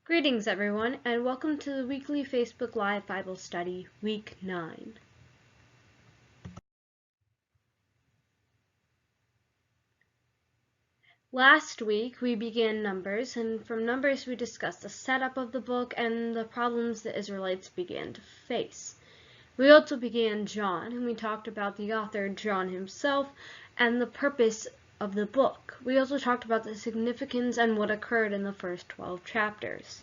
Greetings everyone, and welcome to the weekly Facebook Live Bible Study, Week 9. Last week we began Numbers, and from Numbers we discussed the setup of the book and the problems the Israelites began to face. We also began John, and we talked about the author, John himself, and the purpose of the book. We also talked about the significance and what occurred in the first 12 chapters.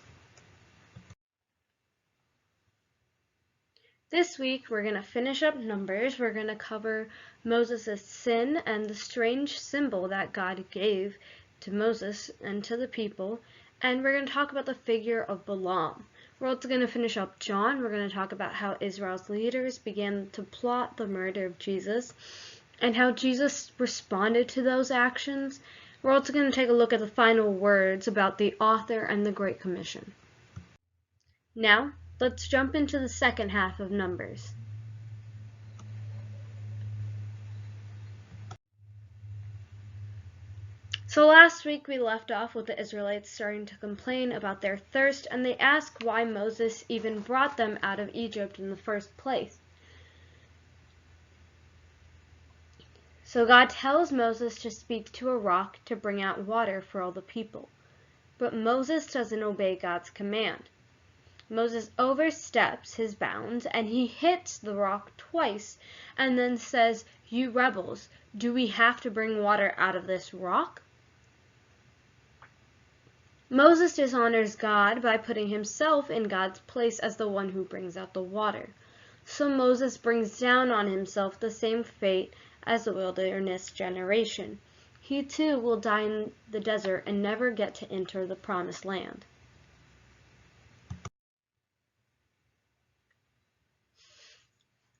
This week we're going to finish up Numbers. We're going to cover Moses' sin and the strange symbol that God gave to Moses and to the people. And we're going to talk about the figure of Balaam. We're also going to finish up John. We're going to talk about how Israel's leaders began to plot the murder of Jesus and how Jesus responded to those actions. We're also going to take a look at the final words about the author and the Great Commission. Now, let's jump into the second half of Numbers. So last week we left off with the Israelites starting to complain about their thirst, and they asked why Moses even brought them out of Egypt in the first place. So God tells Moses to speak to a rock to bring out water for all the people. But Moses doesn't obey God's command. Moses oversteps his bounds and he hits the rock twice and then says, "You rebels, do we have to bring water out of this rock?" Moses dishonors God by putting himself in God's place as the one who brings out the water. So Moses brings down on himself the same fate as the wilderness generation. He too will die in the desert and never get to enter the promised land.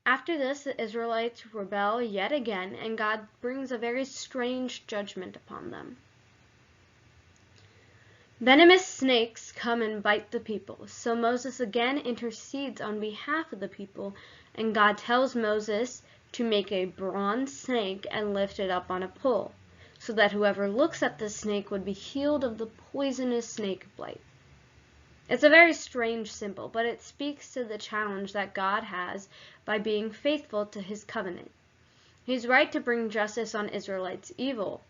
After this, the Israelites rebel yet again, and God brings a very strange judgment upon them. Venomous snakes come and bite the people, so Moses again intercedes on behalf of the people, and God tells Moses to make a bronze snake and lift it up on a pole, so that whoever looks at the snake would be healed of the poisonous snake bite. It's a very strange symbol, but it speaks to the challenge that God has by being faithful to his covenant. He's right to bring justice on Israelites' evil,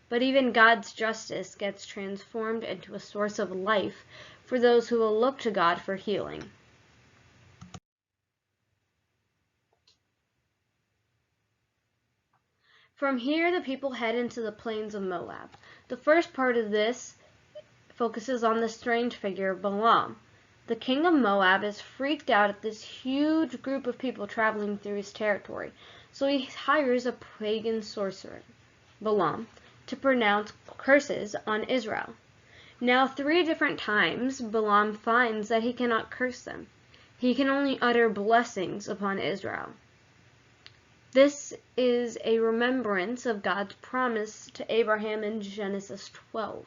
but even God's justice gets transformed into a source of life for those who will look to God for healing. From here, the people head into the plains of Moab. The first part of this focuses on the strange figure of Balaam. The king of Moab is freaked out at this huge group of people traveling through his territory, so he hires a pagan sorcerer, Balaam, to pronounce curses on Israel. Now 3 different times Balaam finds that he cannot curse them. He can only utter blessings upon Israel. This is a remembrance of God's promise to Abraham in Genesis 12.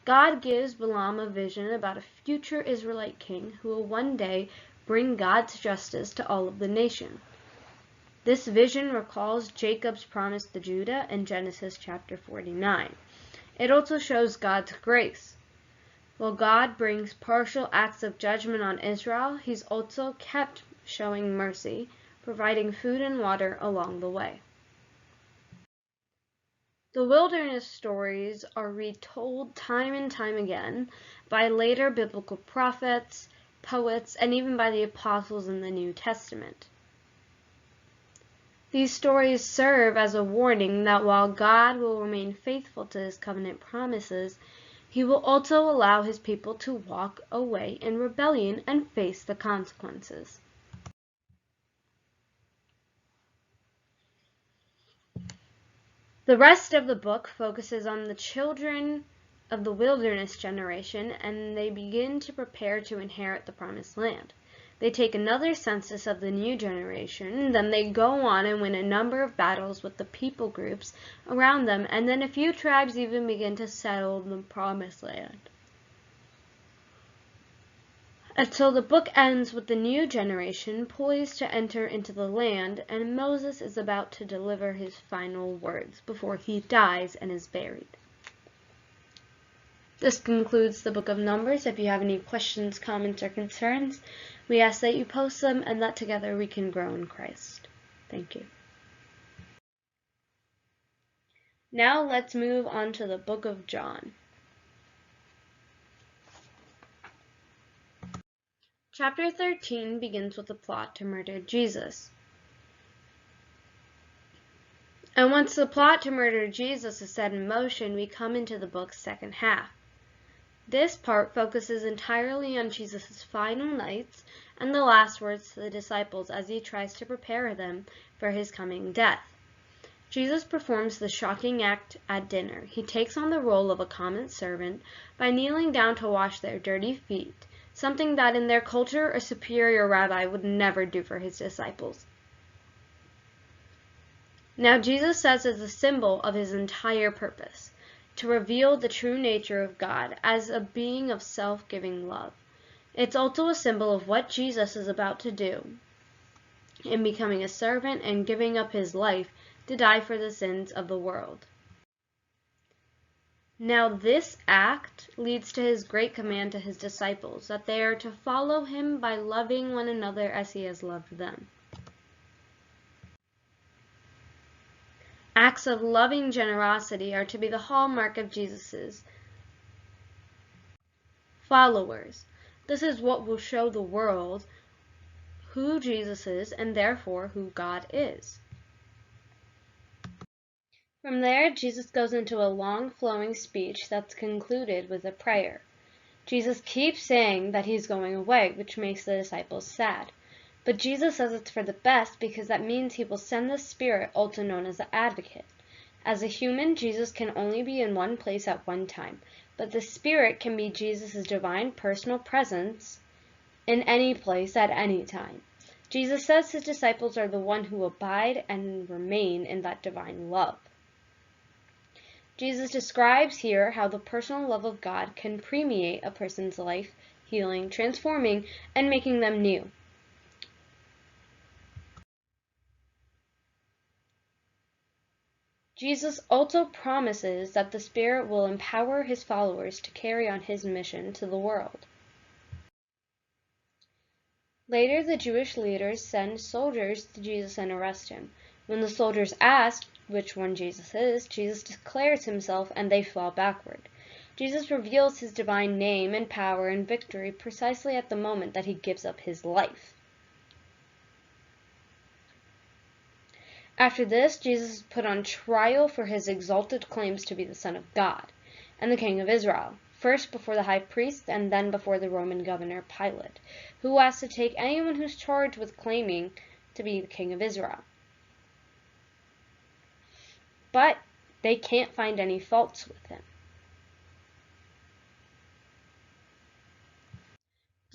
God gives Balaam a vision about a future Israelite king who will one day bring God's justice to all of the nation. This vision recalls Jacob's promise to Judah in Genesis chapter 49. It also shows God's grace. While God brings partial acts of judgment on Israel, he's also kept showing mercy, providing food and water along the way. The wilderness stories are retold time and time again by later biblical prophets, poets, and even by the apostles in the New Testament. These stories serve as a warning that while God will remain faithful to his covenant promises, he will also allow his people to walk away in rebellion and face the consequences. The rest of the book focuses on the children of the wilderness generation, and they begin to prepare to inherit the promised land. They take another census of the new generation, then they go on and win a number of battles with the people groups around them, and then a few tribes even begin to settle the promised land. Until the book ends with the new generation poised to enter into the land, and Moses is about to deliver his final words before he dies and is buried. This concludes the book of Numbers. If you have any questions, comments, or concerns, we ask that you post them and that together we can grow in Christ. Thank you. Now let's move on to the book of John. Chapter 13 begins with a plot to murder Jesus. And once the plot to murder Jesus is set in motion, we come into the book's second half. This part focuses entirely on Jesus' final nights and the last words to the disciples as he tries to prepare them for his coming death. Jesus performs the shocking act at dinner. He takes on the role of a common servant by kneeling down to wash their dirty feet, something that in their culture a superior rabbi would never do for his disciples. Now Jesus says as a symbol of his entire purpose, to reveal the true nature of God as a being of self-giving love. It's also a symbol of what Jesus is about to do in becoming a servant and giving up his life to die for the sins of the world. Now this act leads to his great command to his disciples, that they are to follow him by loving one another as he has loved them. Acts of loving generosity are to be the hallmark of Jesus' followers. This is what will show the world who Jesus is and therefore who God is. From there, Jesus goes into a long flowing speech that's concluded with a prayer. Jesus keeps saying that he's going away, which makes the disciples sad. But Jesus says it's for the best because that means he will send the Spirit, also known as the Advocate. As a human, Jesus can only be in one place at one time, but the Spirit can be Jesus' divine personal presence in any place at any time. Jesus says his disciples are the one who abide and remain in that divine love. Jesus describes here how the personal love of God can permeate a person's life, healing, transforming, and making them new. Jesus also promises that the Spirit will empower his followers to carry on his mission to the world. Later, the Jewish leaders send soldiers to Jesus and arrest him. When the soldiers ask which one Jesus is, Jesus declares himself and they fall backward. Jesus reveals his divine name and power and victory precisely at the moment that he gives up his life. After this, Jesus is put on trial for his exalted claims to be the Son of God and the King of Israel, first before the high priest and then before the Roman governor Pilate, who asked to take anyone who's charged with claiming to be the King of Israel. But they can't find any faults with him.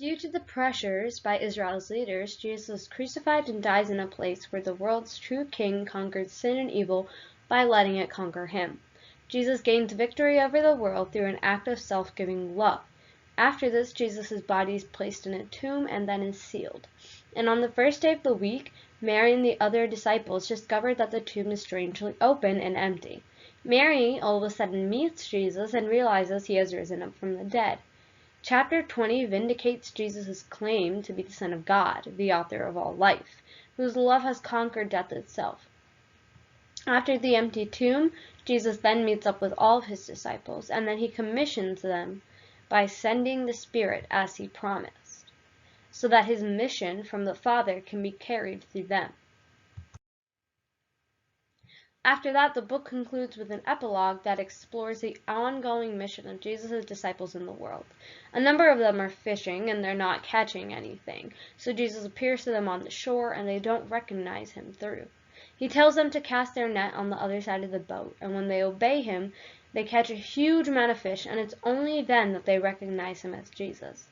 Due to the pressures by Israel's leaders, Jesus is crucified and dies in a place where the world's true king conquered sin and evil by letting it conquer him. Jesus gains victory over the world through an act of self-giving love. After this, Jesus' body is placed in a tomb and then is sealed. And on the first day of the week, Mary and the other disciples discovered that the tomb is strangely open and empty. Mary all of a sudden meets Jesus and realizes he has risen up from the dead. Chapter 20 vindicates Jesus' claim to be the Son of God, the author of all life, whose love has conquered death itself. After the empty tomb, Jesus then meets up with all of his disciples, and then he commissions them by sending the Spirit as he promised, so that his mission from the Father can be carried through them. After that, the book concludes with an epilogue that explores the ongoing mission of Jesus' disciples in the world. A number of them are fishing and they're not catching anything, so Jesus appears to them on the shore and they don't recognize him through. He tells them to cast their net on the other side of the boat, and when they obey him, they catch a huge amount of fish, and it's only then that they recognize him as Jesus.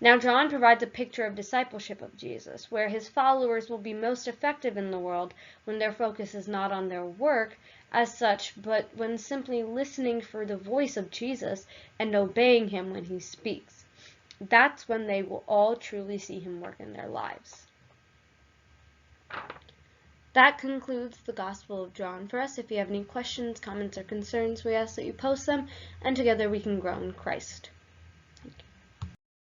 Now John provides a picture of discipleship of Jesus, where his followers will be most effective in the world when their focus is not on their work as such, but when simply listening for the voice of Jesus and obeying him when he speaks. That's when they will all truly see him work in their lives. That concludes the Gospel of John for us. If you have any questions, comments, or concerns, we ask that you post them, and together we can grow in Christ.